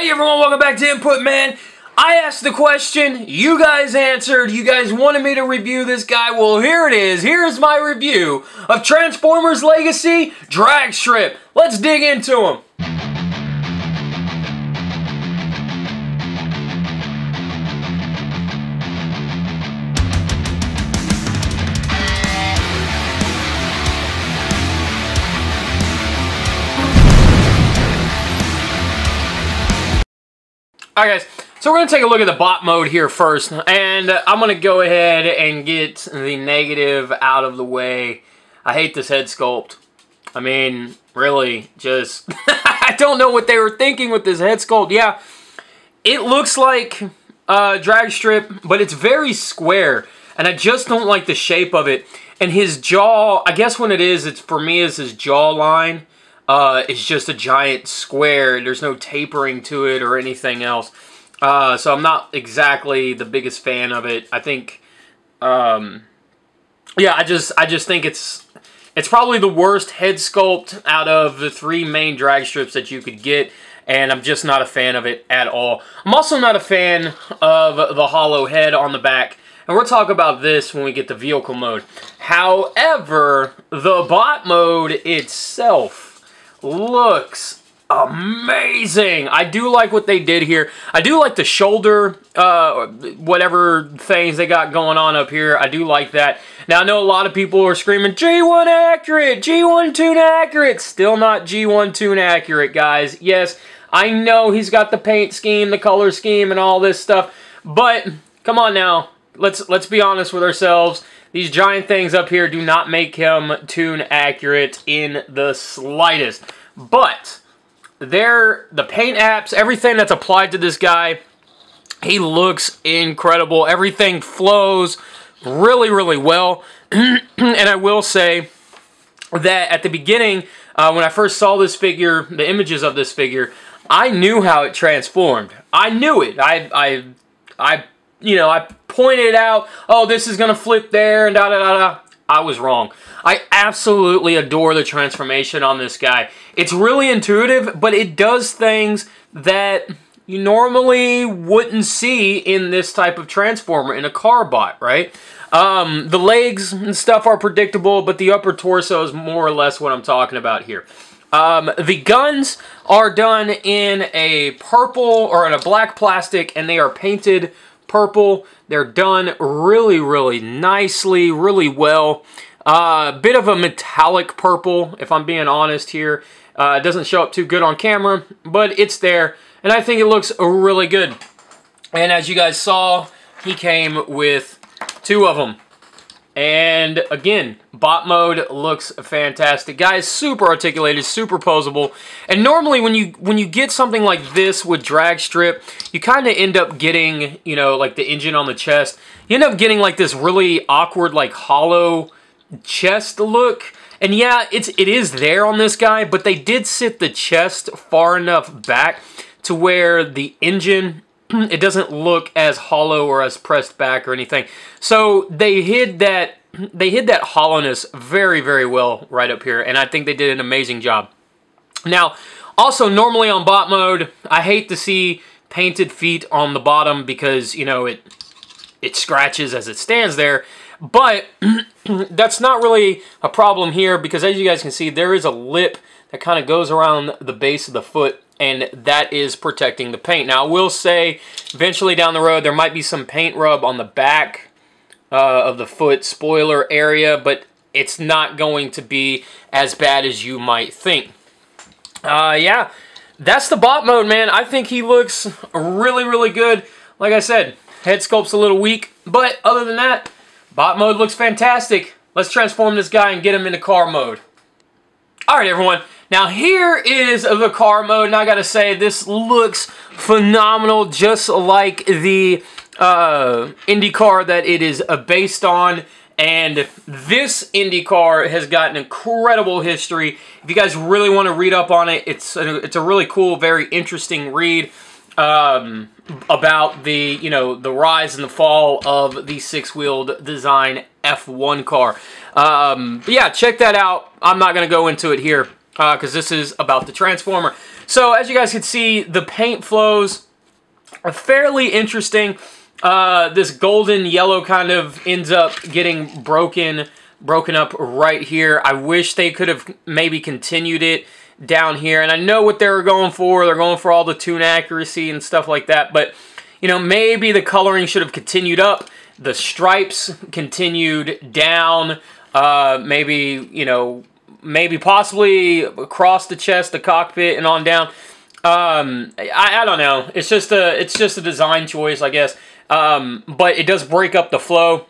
Hey everyone, welcome back to Input, man. I asked the question, you guys answered, you guys wanted me to review this guy. Well, here it is. Here's my review of Transformers Legacy Dragstrip. Let's dig into him. Alright guys, so we're going to take a look at the bot mode here first, and I'm going to go ahead and get the negative out of the way. I hate this head sculpt. I mean, really, just, I don't know what they were thinking with this head sculpt. Yeah, it looks like Dragstrip, but it's very square, and I just don't like the shape of it. And his jaw, I guess when it is, it's for me, is his jawline. It's just a giant square. There's no tapering to it or anything else. So I'm not exactly the biggest fan of it. I think, yeah, I just think it's probably the worst head sculpt out of the three main drag strips that you could get, and I'm just not a fan of it at all. I'm also not a fan of the hollow head on the back, and we'll talk about this when we get to vehicle mode. However, the bot mode itself looks amazing. I do like what they did here. I do like the shoulder, whatever things they got going on up here. I do like that. Now, I know a lot of people are screaming, G1 accurate, G1 tune accurate. Still not G1 tune accurate, guys. Yes, I know he's got the paint scheme, the color scheme, and all this stuff, but come on now. Let's be honest with ourselves. These giant things up here do not make him tune accurate in the slightest. But the paint apps, everything that's applied to this guy, he looks incredible. Everything flows really, really well. And I will say that at the beginning, when I first saw this figure, the images of this figure, I knew how it transformed. I knew it. I pointed out, oh, this is going to flip there, and da-da-da-da. I was wrong. I absolutely adore the transformation on this guy. It's really intuitive, but it does things that you normally wouldn't see in this type of transformer, in a car bot, right? The legs and stuff are predictable, but the upper torso is more or less what I'm talking about here. The guns are done in a purple or in a black plastic, and they are painted purple. They're done really, really nicely, really well. Bit of a metallic purple, if I'm being honest here. It doesn't show up too good on camera, but it's there, and I think it looks really good. And as you guys saw, he came with two of them. And again, bot mode looks fantastic. Guys, super articulated, super posable. And normally when you get something like this with Dragstrip, you kind of end up getting, you know, like the engine on the chest. You end up getting like this really awkward, like hollow chest look. And yeah, it is there on this guy, but they did sit the chest far enough back to where the engine, it doesn't look as hollow or as pressed back or anything. So they hid that hollowness very, very well right up here, and I think they did an amazing job. Now, also normally on bot mode, I hate to see painted feet on the bottom because, you know, it scratches as it stands there. But that's not really a problem here because, as you guys can see, there is a lip that kind of goes around the base of the foot, and that is protecting the paint. Now, I will say, eventually down the road, there might be some paint rub on the back of the foot spoiler area, but it's not going to be as bad as you might think. Yeah, that's the bot mode, man. I think he looks really, really good. Like I said, head sculpt's a little weak, but other than that, bot mode looks fantastic. Let's transform this guy and get him into car mode. Alright, everyone. Now, here is the car mode, and I gotta say, this looks phenomenal, just like the IndyCar that it is based on. And this IndyCar has got an incredible history. If you guys really want to read up on it, it's a really cool, very interesting read about the, you know, the rise and the fall of the six-wheeled design F1 car. But yeah, check that out. I'm not going to go into it here because this is about the Transformer. So as you guys can see, the paint flows are fairly interesting. This golden yellow kind of ends up getting broken up right here. I wish they could have maybe continued it down here. And I know what they were going for. They're going for all the tune accuracy and stuff like that. But, you know, maybe the coloring should have continued up. The stripes continued down. Maybe, you know, maybe possibly across the chest, the cockpit, and on down. I don't know. It's just a design choice, I guess. But it does break up the flow.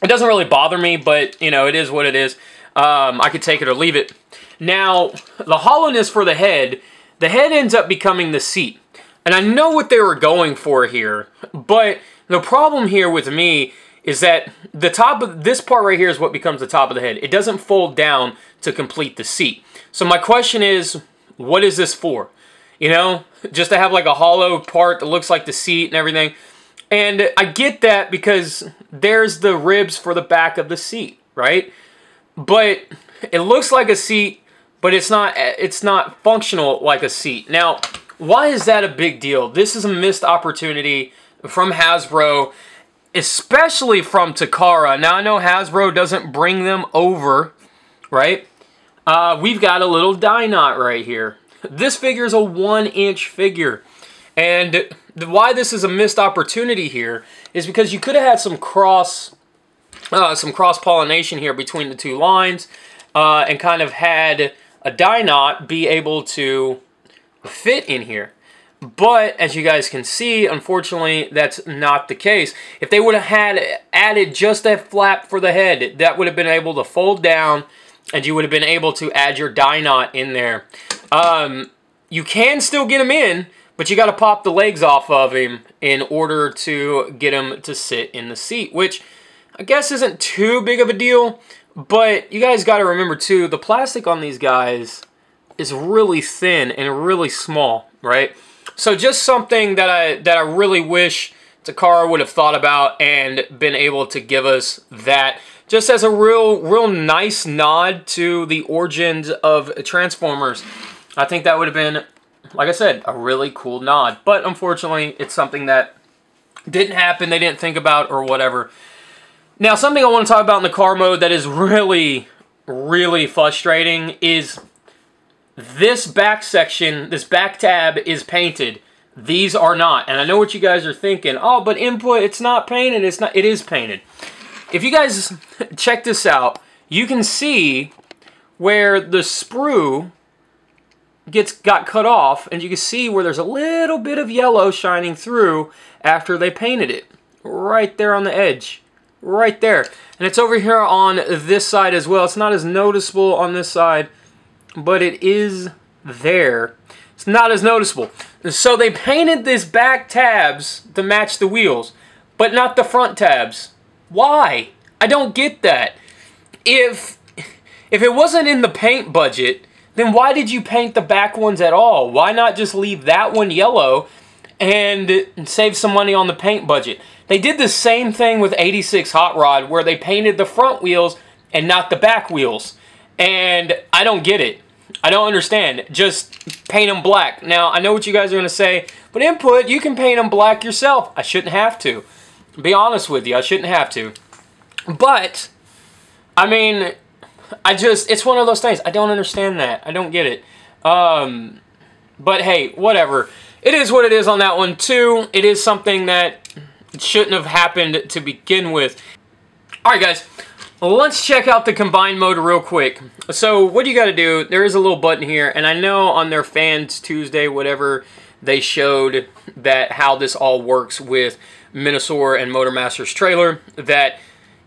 It doesn't really bother me, but, you know, it is what it is. I could take it or leave it. Now, the hollowness for the head ends up becoming the seat. And I know what they were going for here, but the problem here with me is that the top of this part right here is what becomes the top of the head. It doesn't fold down to complete the seat. So my question is, what is this for? You know, just to have like a hollow part that looks like the seat and everything. And I get that because there's the ribs for the back of the seat, right? But it looks like a seat, but it's not functional like a seat. Now, why is that a big deal? This is a missed opportunity from Hasbro, especially from Takara. Now, I know Hasbro doesn't bring them over, right? We've got a little die knot right here. This figure is a 1-inch figure. And why this is a missed opportunity here is because you could have had some cross-pollination here between the two lines and kind of had a die knot be able to fit in here. But as you guys can see, unfortunately, that's not the case. If they would have had added just a flap for the head, that would have been able to fold down and you would have been able to add your die knot in there. You can still get him in, but you got to pop the legs off of him in order to get him to sit in the seat, which I guess isn't too big of a deal. But you guys got to remember too, the plastic on these guys is really thin and really small, right? So just something that I really wish Takara would have thought about and been able to give us that, just as a real nice nod to the origins of Transformers. I think that would have been, like I said, a really cool nod. But unfortunately, it's something that didn't happen, they didn't think about, or whatever. Now, something I want to talk about in the car mode that is really frustrating is this back section, this back tab is painted. These are not. And I know what you guys are thinking. Oh, but input, it's not painted. It's not. It is painted. If you guys check this out, you can see where the sprue got cut off, and you can see where there's a little bit of yellow shining through after they painted it. Right there on the edge. Right there. And it's over here on this side as well. It's not as noticeable on this side, but it is there. It's not as noticeable. So they painted this back tabs to match the wheels, but not the front tabs. Why? I don't get that. If it wasn't in the paint budget, then why did you paint the back ones at all? Why not just leave that one yellow and save some money on the paint budget? They did the same thing with 86 Hot Rod, where they painted the front wheels and not the back wheels. And I don't get it. I don't understand. Just paint them black. Now, I know what you guys are going to say, but input, you can paint them black yourself. I shouldn't have to. Be honest with you, I shouldn't have to. But, I mean, it's one of those things. I don't understand that. I don't get it. But hey, whatever. It is what it is on that one too. It is something that shouldn't have happened to begin with. Alright guys, let's check out the combined mode real quick. So what you got to do, there is a little button here, and I know on their Fans Tuesday, whatever, they showed that how this all works with Minosaur and Motormaster's trailer, that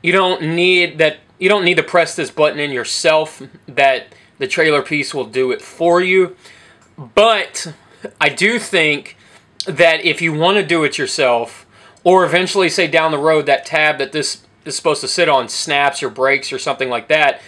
you don't need to press this button in yourself, that the trailer piece will do it for you. But I do think that if you want to do it yourself, or eventually say down the road that tab that this is supposed to sit on snaps or breaks or something like that,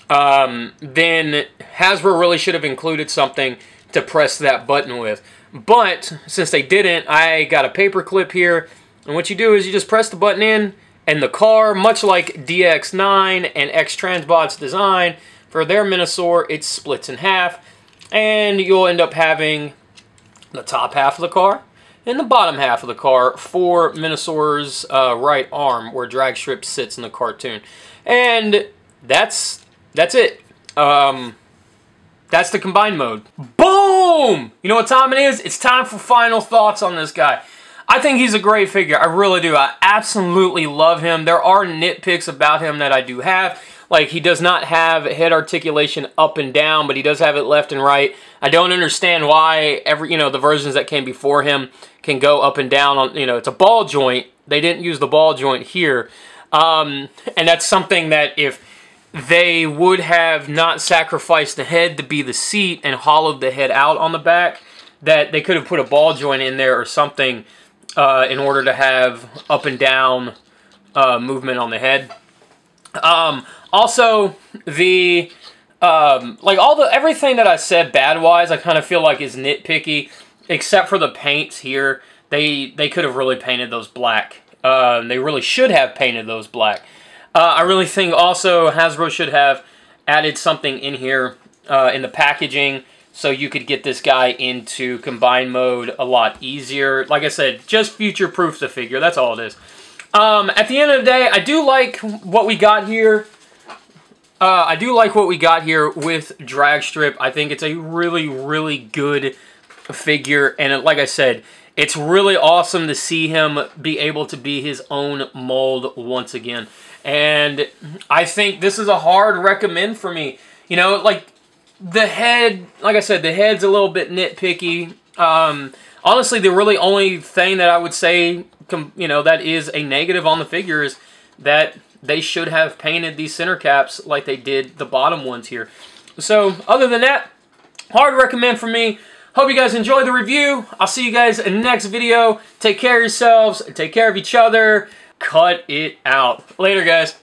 then Hasbro really should have included something to press that button with. But since they didn't, I got a paper clip here, and what you do is you just press the button in, and the car, much like DX9 and X-Transbot's design for their Minosaur, it splits in half. And you'll end up having the top half of the car and the bottom half of the car for Minosaur's right arm, where Dragstrip sits in the cartoon. And that's it. That's the combined mode. Boom! You know what time it is? It's time for final thoughts on this guy. I think he's a great figure. I really do. I absolutely love him. There are nitpicks about him that I do have. Like, he does not have head articulation up and down, but he does have it left and right. I don't understand why the versions that came before him can go up and down on, it's a ball joint. They didn't use the ball joint here. And that's something that if they would have not sacrificed the head to be the seat and hollowed the head out on the back, that they could have put a ball joint in there or something in order to have up and down movement on the head. Also, the everything that I said bad-wise, I kind of feel like is nitpicky, except for the paints here. They could have really painted those black. They really should have painted those black. I really think also Hasbro should have added something in here in the packaging so you could get this guy into combined mode a lot easier. Like I said, just future-proof the figure. That's all it is. At the end of the day, I do like what we got here. with Dragstrip. I think it's a really, really good figure. And like I said, it's really awesome to see him be able to be his own mold once again. And I think this is a hard recommend for me. Like the head, like I said, the head's a little bit nitpicky. Honestly, the really only thing that I would say, that is a negative on the figure is that they should have painted these center caps like they did the bottom ones here. So, other than that, hard recommend for me. Hope you guys enjoyed the review. I'll see you guys in the next video. Take care of yourselves. Take care of each other. Cut it out. Later, guys.